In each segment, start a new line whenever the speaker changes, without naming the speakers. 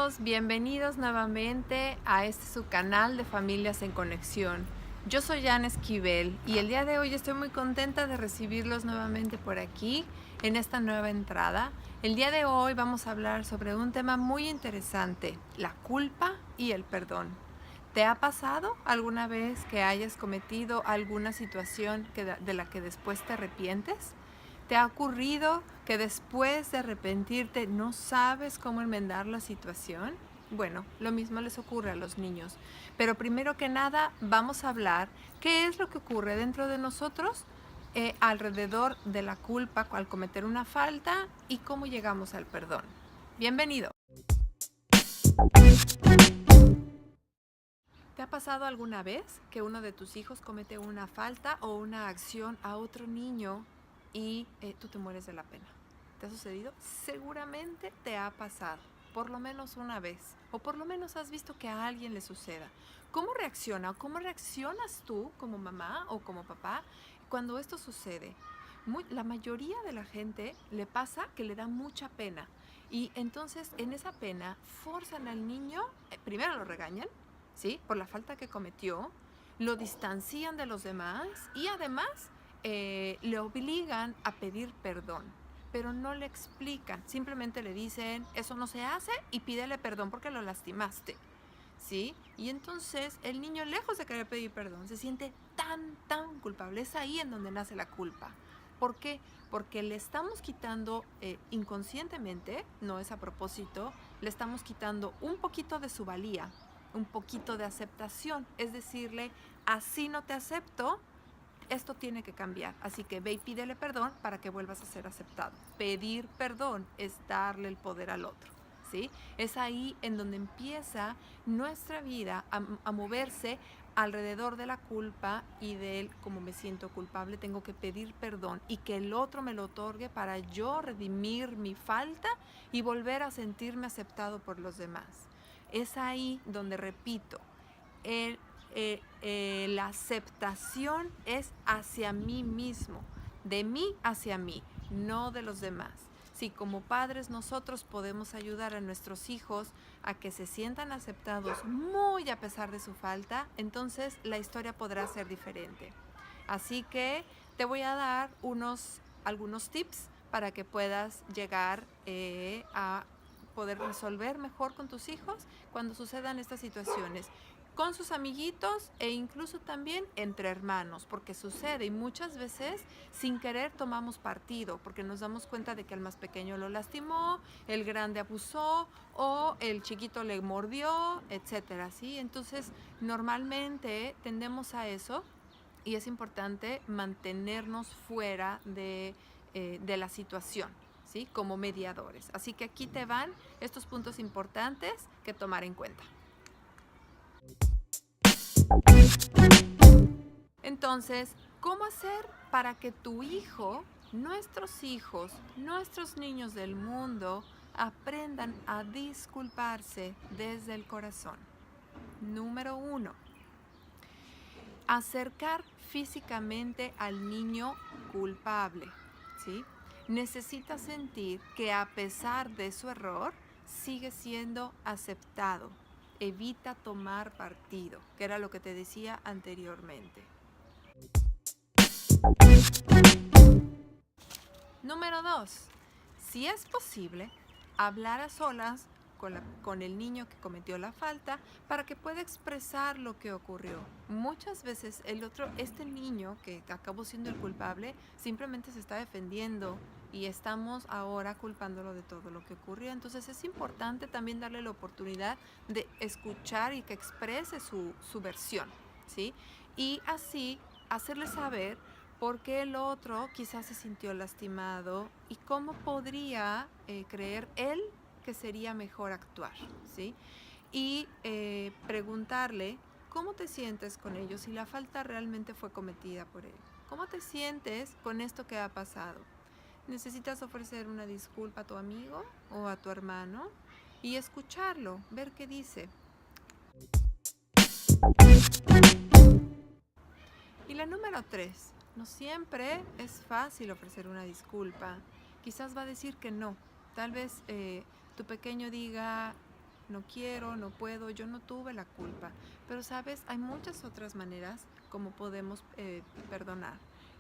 todos, bienvenidos nuevamente a su canal de Familias en Conexión. Yo soy Ana Esquivel y el día de hoy estoy muy contenta de recibirlos nuevamente por aquí en esta nueva entrada. El día de hoy vamos a hablar sobre un tema muy interesante, la culpa y el perdón. ¿Te ha pasado alguna vez que hayas cometido alguna situación de la que después te arrepientes? ¿Te ha ocurrido que después de arrepentirte no sabes cómo enmendar la situación? Bueno, lo mismo les ocurre a los niños. Pero primero que nada, vamos a hablar qué es lo que ocurre dentro de nosotros alrededor de la culpa al cometer una falta y cómo llegamos al perdón. Bienvenido. ¿Te ha pasado alguna vez que uno de tus hijos comete una falta o una acción a otro niño y tú te mueres de la pena? ¿Te ha sucedido? Seguramente te ha pasado, por lo menos una vez, o por lo menos has visto que a alguien le suceda. ¿Cómo reacciona o cómo reaccionas tú como mamá o como papá cuando esto sucede? La mayoría de la gente le pasa que le da mucha pena y entonces en esa pena forzan al niño, primero lo regañan, ¿sí? Por la falta que cometió, lo distancian de los demás y además le obligan a pedir perdón, pero no le explican, simplemente le dicen, eso no se hace y pídele perdón porque lo lastimaste, ¿sí? Y entonces el niño, lejos de querer pedir perdón, se siente tan culpable. Es ahí en donde nace la culpa. ¿Por qué? Porque le estamos quitando inconscientemente, no es a propósito, le estamos quitando un poquito de su valía, un poquito de aceptación. Es decirle, así no te acepto, esto tiene que cambiar. Así que ve y pídele perdón para que vuelvas a ser aceptado. Pedir perdón es darle el poder al otro, ¿sí? Es ahí en donde empieza nuestra vida a moverse alrededor de la culpa y del como me siento culpable, tengo que pedir perdón y que el otro me lo otorgue para yo redimir mi falta y volver a sentirme aceptado por los demás. Es ahí donde, repito, el, la aceptación es hacia mí mismo, de mí hacia mí, no de los demás. Si como padres nosotros podemos ayudar a nuestros hijos a que se sientan aceptados muy a pesar de su falta, entonces la historia podrá ser diferente. Así que te voy a dar algunos tips para que puedas llegar a poder resolver mejor con tus hijos cuando sucedan estas situaciones, con sus amiguitos e incluso también entre hermanos, porque sucede y muchas veces sin querer tomamos partido, porque nos damos cuenta de que el más pequeño lo lastimó, el grande abusó o el chiquito le mordió, etcétera, ¿sí? Entonces, normalmente tendemos a eso y es importante mantenernos fuera de la situación, ¿sí? Como mediadores. Así que aquí te van estos puntos importantes que tomar en cuenta. Entonces, ¿cómo hacer para que tu hijo, nuestros hijos, nuestros niños del mundo aprendan a disculparse desde el corazón? Número 1, acercar físicamente al niño culpable, ¿sí? Necesita sentir que a pesar de su error, sigue siendo aceptado. Evita tomar partido, que era lo que te decía anteriormente. Número 2. Si es posible, hablar a solas con el niño que cometió la falta para que pueda expresar lo que ocurrió. Muchas veces este niño que acabó siendo el culpable, simplemente se está defendiendo y estamos ahora culpándolo de todo lo que ocurrió. Entonces es importante también darle la oportunidad de escuchar y que exprese su versión, ¿sí? Y así hacerle saber por qué el otro quizás se sintió lastimado y cómo podría creer él que sería mejor actuar, ¿sí? Y preguntarle cómo te sientes con ello, si la falta realmente fue cometida por él. ¿Cómo te sientes con esto que ha pasado? ¿Necesitas ofrecer una disculpa a tu amigo o a tu hermano? Y escucharlo, ver qué dice. Y la número 3, no siempre es fácil ofrecer una disculpa. Quizás va a decir que no. Tal vez tu pequeño diga, no quiero, no puedo, yo no tuve la culpa. Pero sabes, hay muchas otras maneras como podemos perdonar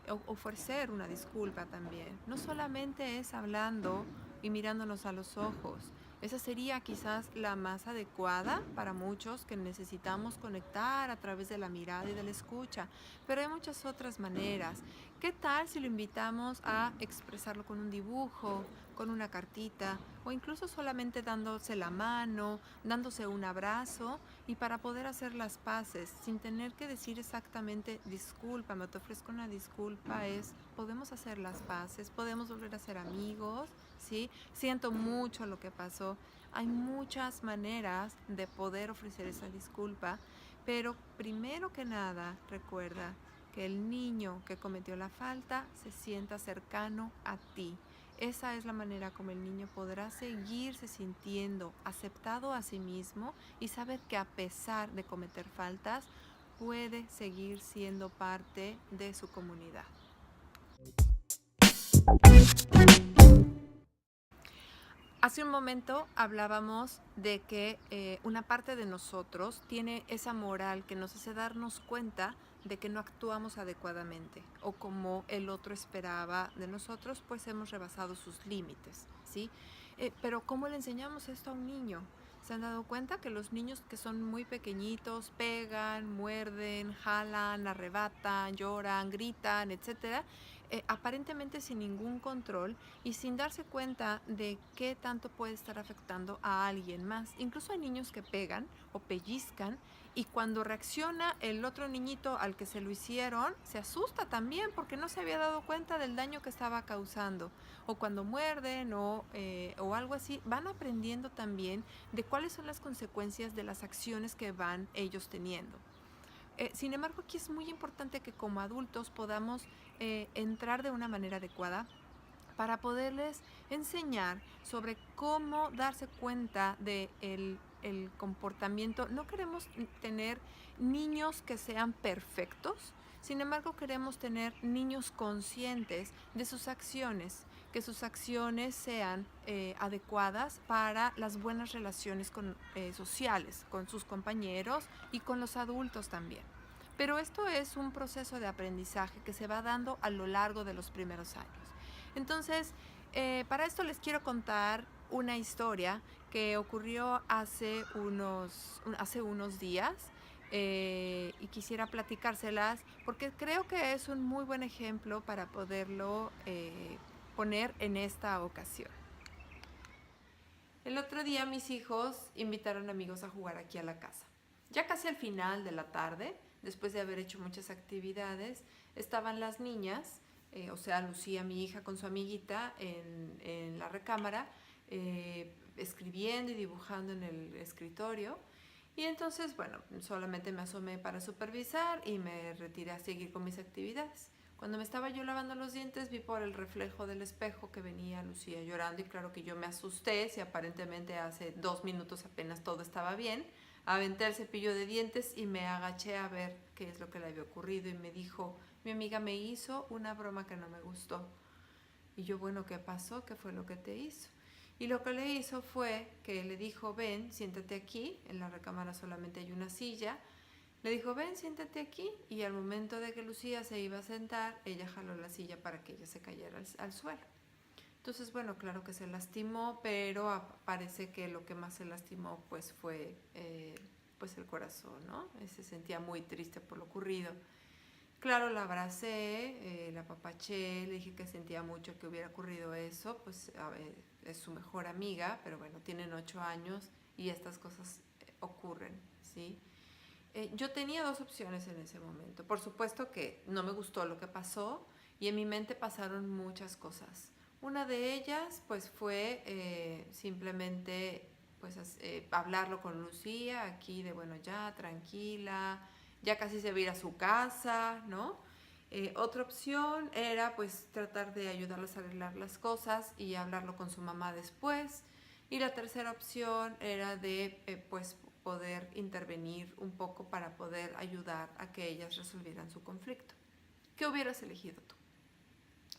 o ofrecer una disculpa también. No solamente es hablando y mirándonos a los ojos. Esa sería quizás la más adecuada para muchos que necesitamos conectar a través de la mirada y de la escucha. Pero hay muchas otras maneras. ¿Qué tal si lo invitamos a expresarlo con un dibujo, con una cartita o incluso solamente dándose la mano, dándose un abrazo y para poder hacer las paces sin tener que decir exactamente discúlpame, te ofrezco una disculpa, podemos hacer las paces, podemos volver a ser amigos, ¿sí? Siento mucho lo que pasó. Hay muchas maneras de poder ofrecer esa disculpa, pero primero que nada recuerda que el niño que cometió la falta se sienta cercano a ti. Esa es la manera como el niño podrá seguirse sintiendo aceptado a sí mismo y saber que a pesar de cometer faltas, puede seguir siendo parte de su comunidad. Hace un momento hablábamos de que una parte de nosotros tiene esa moral que nos hace darnos cuenta de que no actuamos adecuadamente o como el otro esperaba de nosotros, pues hemos rebasado sus límites, ¿sí? Pero ¿cómo le enseñamos esto a un niño? ¿Se han dado cuenta que los niños que son muy pequeñitos pegan, muerden, jalan, arrebatan, lloran, gritan, etcétera? Aparentemente sin ningún control y sin darse cuenta de qué tanto puede estar afectando a alguien más. Incluso hay niños que pegan o pellizcan y cuando reacciona el otro niñito al que se lo hicieron, se asusta también porque no se había dado cuenta del daño que estaba causando. O cuando muerden o algo así, van aprendiendo también de cuáles son las consecuencias de las acciones que van ellos teniendo. Sin embargo, aquí es muy importante que como adultos podamos entrar de una manera adecuada para poderles enseñar sobre cómo darse cuenta de el comportamiento. No queremos tener niños que sean perfectos, sin embargo queremos tener niños conscientes de sus acciones, que sus acciones sean adecuadas para las buenas relaciones sociales, con sus compañeros y con los adultos también. Pero esto es un proceso de aprendizaje que se va dando a lo largo de los primeros años. Entonces, para esto les quiero contar una historia que ocurrió hace unos días y quisiera platicárselas porque creo que es un muy buen ejemplo para poderlo poner en esta ocasión. El otro día mis hijos invitaron amigos a jugar aquí a la casa. Ya casi al final de la tarde, después de haber hecho muchas actividades, estaban las niñas, o sea, Lucía, mi hija, con su amiguita en la recámara, escribiendo y dibujando en el escritorio. Y entonces, bueno, solamente me asomé para supervisar y me retiré a seguir con mis actividades. Cuando me estaba yo lavando los dientes, vi por el reflejo del espejo que venía Lucía llorando y claro que yo me asusté, si aparentemente hace 2 minutos apenas todo estaba bien. Aventé el cepillo de dientes y me agaché a ver qué es lo que le había ocurrido y me dijo, mi amiga me hizo una broma que no me gustó. Y yo, bueno, ¿qué pasó? ¿Qué fue lo que te hizo? Y lo que le hizo fue que le dijo, ven, siéntate aquí, en la recámara solamente hay una silla. Le dijo, ven, siéntate aquí. Y al momento de que Lucía se iba a sentar, ella jaló la silla para que ella se cayera al suelo. Entonces, bueno, claro que se lastimó, pero parece que lo que más se lastimó pues fue pues el corazón, ¿no? Se sentía muy triste por lo ocurrido. Claro, la abracé, la apapaché, le dije que sentía mucho que hubiera ocurrido eso, pues a ver, es su mejor amiga, pero bueno, tienen 8 años y estas cosas ocurren, ¿sí? Yo tenía 2 opciones en ese momento. Por supuesto que no me gustó lo que pasó y en mi mente pasaron muchas cosas. Una de ellas pues fue simplemente pues hablarlo con Lucía aquí de bueno ya, tranquila, ya casi se va a ir a su casa, ¿no? Otra opción era pues tratar de ayudarlos a arreglar las cosas y hablarlo con su mamá después. Y la tercera opción era de pues poder intervenir un poco para poder ayudar a que ellas resolvieran su conflicto. ¿Qué hubieras elegido tú?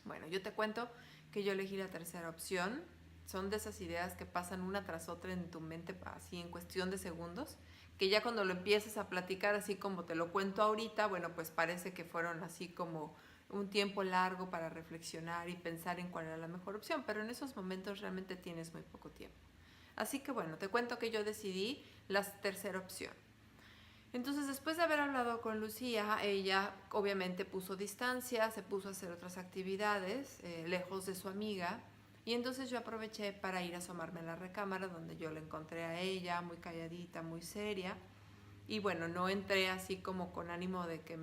Bueno, yo te cuento que yo elegí la tercera opción son de esas ideas que pasan una tras otra en tu mente así en cuestión de segundos, que ya cuando lo empiezas a platicar así como te lo cuento ahorita, bueno, pues parece que fueron así como un tiempo largo para reflexionar y pensar en cuál era la mejor opción, pero en esos momentos realmente tienes muy poco tiempo. Así que bueno, te cuento que yo decidí la tercera opción. Entonces, después de haber hablado con Lucía, ella obviamente puso distancia, se puso a hacer otras actividades lejos de su amiga. Y entonces yo aproveché para ir a asomarme a la recámara, donde yo la encontré a ella muy calladita, muy seria. Y bueno, no entré así como con ánimo de que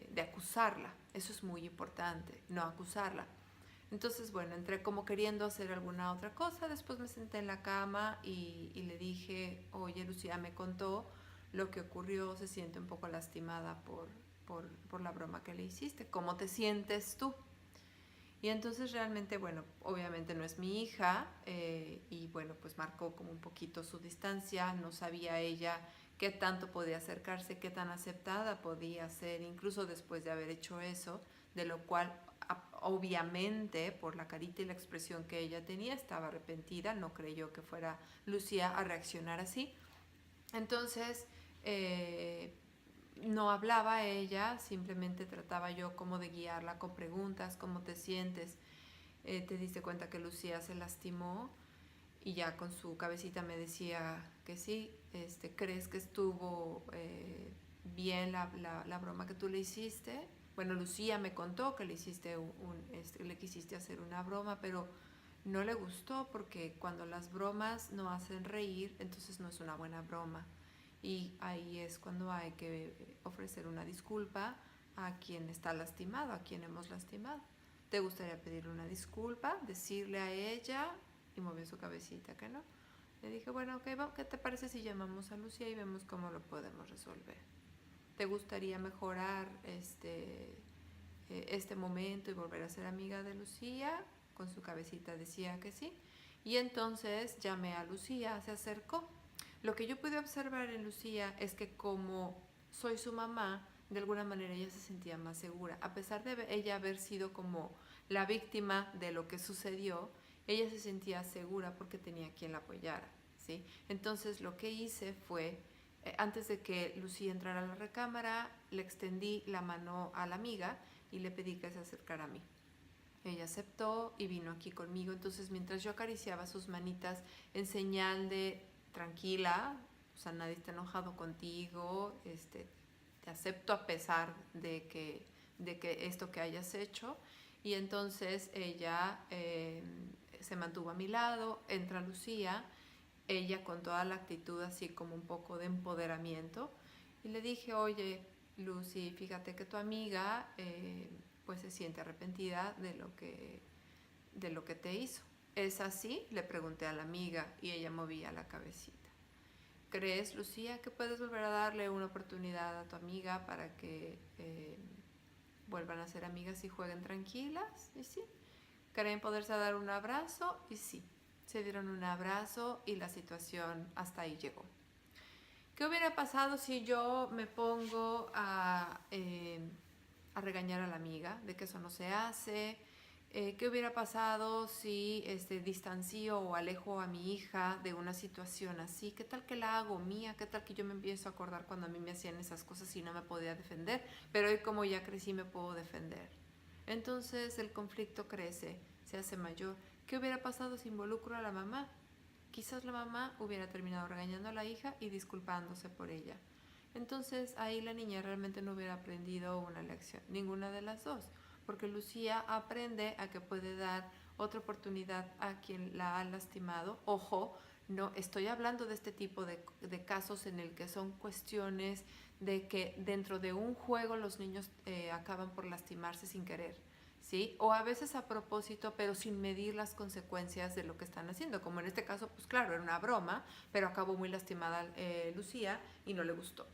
de acusarla. Eso es muy importante, no acusarla. Entonces, bueno, entré como queriendo hacer alguna otra cosa. Después me senté en la cama y le dije, oye, Lucía me contó lo que ocurrió, se siente un poco lastimada por la broma que le hiciste. ¿Cómo te sientes tú? Y entonces realmente, bueno, obviamente no es mi hija y bueno, pues marcó como un poquito su distancia, no sabía ella qué tanto podía acercarse, qué tan aceptada podía ser, incluso después de haber hecho eso, de lo cual obviamente por la carita y la expresión que ella tenía estaba arrepentida, no creyó que fuera Lucía a reaccionar así. Entonces, no hablaba ella, simplemente trataba yo como de guiarla con preguntas, ¿cómo te sientes? Te diste cuenta que Lucía se lastimó y ya con su cabecita me decía que sí, ¿crees que estuvo bien la broma que tú le hiciste? Bueno, Lucía me contó que le hiciste le quisiste hacer una broma, pero no le gustó porque cuando las bromas no hacen reír, entonces no es una buena broma. Y ahí es cuando hay que ofrecer una disculpa a quien está lastimado, a quien hemos lastimado. ¿Te gustaría pedirle una disculpa, decirle a ella? Y movió su cabecita que no. Le dije, bueno, ok, ¿qué te parece si llamamos a Lucía y vemos cómo lo podemos resolver? ¿Te gustaría mejorar este momento y volver a ser amiga de Lucía? Con su cabecita decía que sí. Y entonces llamé a Lucía, se acercó. Lo que yo pude observar en Lucía es que como soy su mamá, de alguna manera ella se sentía más segura. A pesar de ella haber sido como la víctima de lo que sucedió, ella se sentía segura porque tenía quien la apoyara, ¿sí? Entonces lo que hice fue, antes de que Lucía entrara a la recámara, le extendí la mano a la amiga y le pedí que se acercara a mí. Ella aceptó y vino aquí conmigo. Entonces, mientras yo acariciaba sus manitas en señal de tranquila, o sea, nadie está enojado contigo, te acepto a pesar de que esto que hayas hecho. Y entonces ella se mantuvo a mi lado, entra Lucía, ella con toda la actitud así como un poco de empoderamiento. Y le dije, oye, Lucy, fíjate que tu amiga pues se siente arrepentida de lo que te hizo. ¿Es así? Le pregunté a la amiga y ella movía la cabecita. ¿Crees, Lucía, que puedes volver a darle una oportunidad a tu amiga para que vuelvan a ser amigas y jueguen tranquilas? Y sí. ¿Creen poderse dar un abrazo? Y sí. Se dieron un abrazo y la situación hasta ahí llegó. ¿Qué hubiera pasado si yo me pongo a regañar a la amiga de que eso no se hace? ¿Qué hubiera pasado si distancio o alejo a mi hija de una situación así? ¿Qué tal que la hago mía? ¿Qué tal que yo me empiezo a acordar cuando a mí me hacían esas cosas y no me podía defender? Pero hoy como ya crecí me puedo defender. Entonces el conflicto crece, se hace mayor. ¿Qué hubiera pasado si involucro a la mamá? Quizás la mamá hubiera terminado regañando a la hija y disculpándose por ella. Entonces ahí la niña realmente no hubiera aprendido una lección, ninguna de las dos, porque Lucía aprende a que puede dar otra oportunidad a quien la ha lastimado. Ojo, no estoy hablando de este tipo de casos en el que son cuestiones de que dentro de un juego los niños acaban por lastimarse sin querer. ¿Sí? O a veces a propósito, pero sin medir las consecuencias de lo que están haciendo. Como en este caso, pues claro, era una broma, pero acabó muy lastimada Lucía y no le gustó.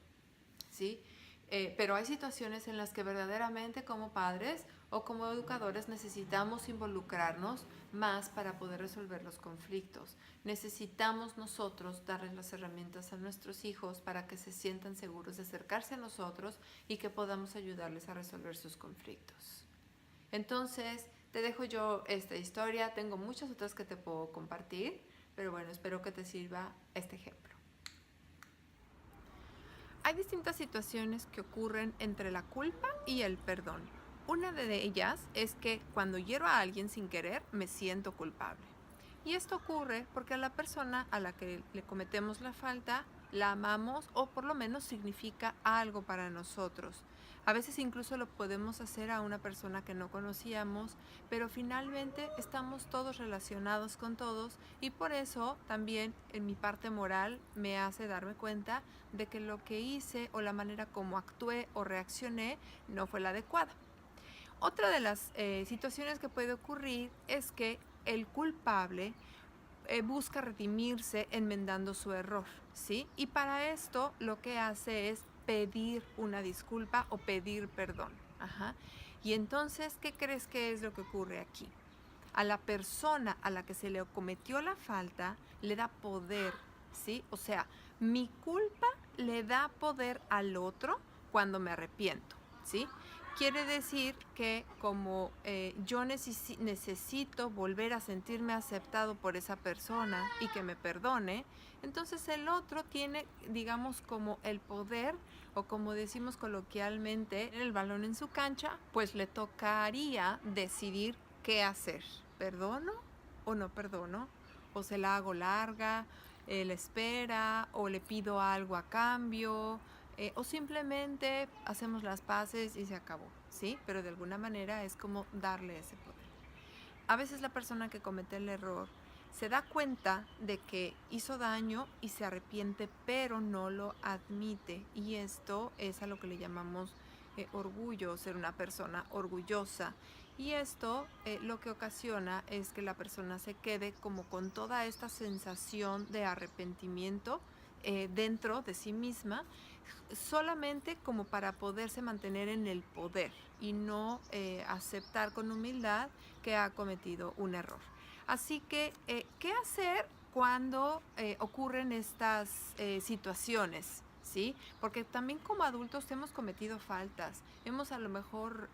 ¿Sí? Pero hay situaciones en las que verdaderamente como padres o como educadores necesitamos involucrarnos más para poder resolver los conflictos. Necesitamos nosotros darles las herramientas a nuestros hijos para que se sientan seguros de acercarse a nosotros y que podamos ayudarles a resolver sus conflictos. Entonces, Te dejo yo esta historia, tengo muchas otras que te puedo compartir, pero bueno, espero que te sirva este ejemplo. Hay distintas situaciones que ocurren entre la culpa y el perdón. Una de ellas es que cuando hiero a alguien sin querer, me siento culpable. Y esto ocurre porque a la persona a la que le cometemos la falta, la amamos o por lo menos significa algo para nosotros. A veces incluso lo podemos hacer a una persona que no conocíamos, pero finalmente estamos todos relacionados con todos y por eso también en mi parte moral me hace darme cuenta de que lo que hice o la manera como actué o reaccioné no fue la adecuada. Otra de las situaciones que puede ocurrir es que el culpable busca redimirse enmendando su error, ¿sí? Y para esto lo que hace es pedir una disculpa o pedir perdón. Ajá. Y entonces, ¿qué crees que es lo que ocurre aquí? A la persona a la que se le cometió la falta le da poder, ¿sí? O sea, mi culpa le da poder al otro cuando me arrepiento, ¿sí? Quiere decir que como yo necesito volver a sentirme aceptado por esa persona y que me perdone, entonces el otro tiene, digamos, como el poder, o como decimos coloquialmente, el balón en su cancha, pues le tocaría decidir qué hacer. ¿Perdono o no perdono? ¿O se la hago larga? ¿La espera? ¿O le pido algo a cambio? O simplemente hacemos las paces y se acabó, ¿sí? Pero de alguna manera es como darle ese poder. A veces la persona que comete el error se da cuenta de que hizo daño y se arrepiente, pero no lo admite. Y esto es a lo que le llamamos orgullo, ser una persona orgullosa. Y esto lo que ocasiona es que la persona se quede como con toda esta sensación de arrepentimiento dentro de sí misma, solamente como para poderse mantener en el poder y no aceptar con humildad que ha cometido un error. Así que, ¿qué hacer cuando ocurren estas situaciones? ¿Sí? Porque también como adultos hemos cometido faltas, hemos a lo mejor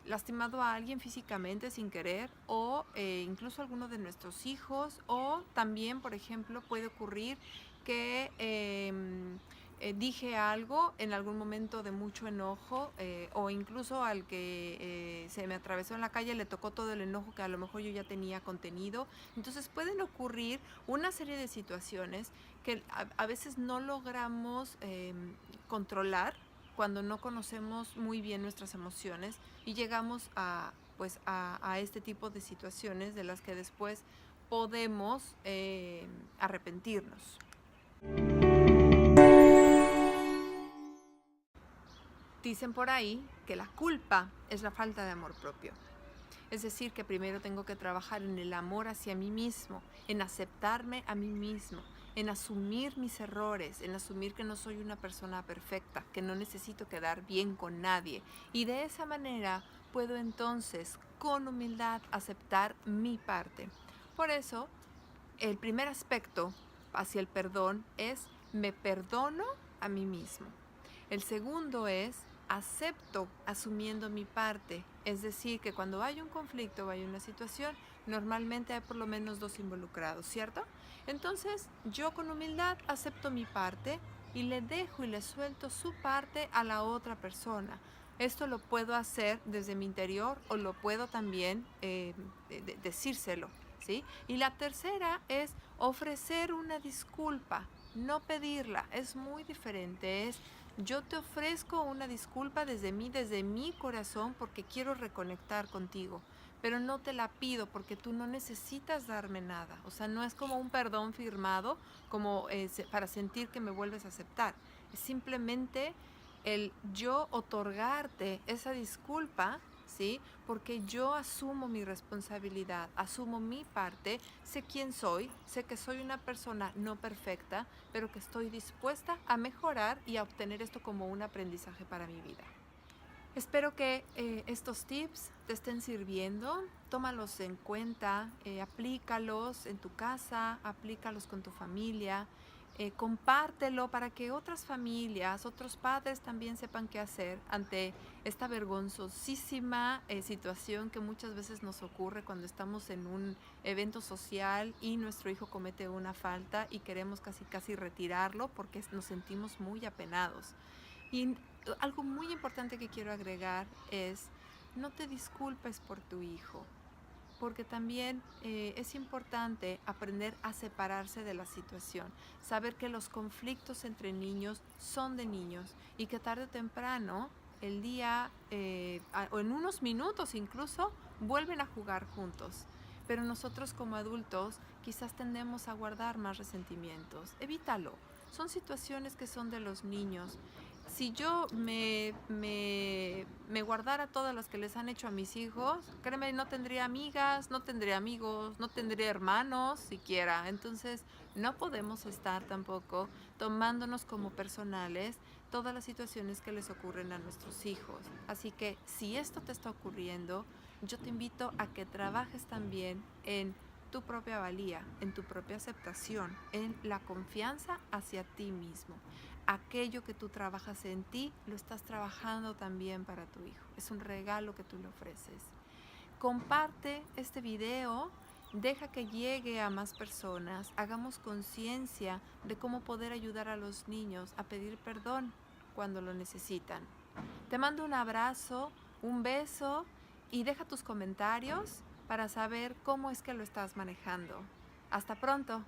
lastimado a alguien físicamente sin querer o incluso a alguno de nuestros hijos, o también, por ejemplo, puede ocurrir que dije algo en algún momento de mucho enojo o incluso al que se me atravesó en la calle le tocó todo el enojo que a lo mejor yo ya tenía contenido. Entonces pueden ocurrir una serie de situaciones que a veces no logramos controlar cuando no conocemos muy bien nuestras emociones y llegamos a, pues, a este tipo de situaciones de las que después podemos arrepentirnos. Dicen por ahí que la culpa es la falta de amor propio. Es decir, que primero tengo que trabajar en el amor hacia mí mismo, en aceptarme a mí mismo, en asumir mis errores, en asumir que no soy una persona perfecta, que no necesito quedar bien con nadie. Y de esa manera puedo entonces, con humildad, aceptar mi parte. Por eso, el primer aspecto hacia el perdón es me perdono a mí mismo. El segundo es acepto asumiendo mi parte. Es decir, que cuando hay un conflicto o hay una situación, normalmente hay por lo menos dos involucrados, ¿cierto? Entonces, yo con humildad acepto mi parte y le dejo y le suelto su parte a la otra persona. Esto lo puedo hacer desde mi interior o lo puedo también decírselo, ¿sí? Y la tercera es ofrecer una disculpa, no pedirla. Es muy diferente, es yo te ofrezco una disculpa desde mi corazón, porque quiero reconectar contigo, pero no te la pido porque tú no necesitas darme nada. O sea, no es como un perdón firmado, como para sentir que me vuelves a aceptar. Es simplemente el yo otorgarte esa disculpa, ¿sí? Porque yo asumo mi responsabilidad, asumo mi parte, sé quién soy, sé que soy una persona no perfecta, pero que estoy dispuesta a mejorar y a obtener esto como un aprendizaje para mi vida. Espero que estos tips te estén sirviendo, tómalos en cuenta, aplícalos en tu casa, aplícalos con tu familia. compártelo para que otras familias, otros padres también sepan qué hacer ante esta vergonzosísima situación que muchas veces nos ocurre cuando estamos en un evento social y nuestro hijo comete una falta y queremos casi casi retirarlo porque nos sentimos muy apenados. Y algo muy importante que quiero agregar es, no te disculpes por tu hijo, porque también es importante aprender a separarse de la situación, saber que los conflictos entre niños son de niños y que tarde o temprano, el día o en unos minutos incluso, vuelven a jugar juntos. Pero nosotros como adultos quizás tendemos a guardar más resentimientos. Evítalo. Son situaciones que son de los niños. Si yo me guardara todas las que les han hecho a mis hijos, créeme, no tendría amigas, no tendría amigos, no tendría hermanos siquiera. Entonces, no podemos estar tampoco tomándonos como personales todas las situaciones que les ocurren a nuestros hijos. Así que, si esto te está ocurriendo, yo te invito a que trabajes también en tu propia valía, en tu propia aceptación, en la confianza hacia ti mismo. Aquello que tú trabajas en ti, lo estás trabajando también para tu hijo. Es un regalo que tú le ofreces. Comparte este video, deja que llegue a más personas, hagamos conciencia de cómo poder ayudar a los niños a pedir perdón cuando lo necesitan. Te mando un abrazo, un beso y deja tus comentarios para saber cómo es que lo estás manejando. Hasta pronto.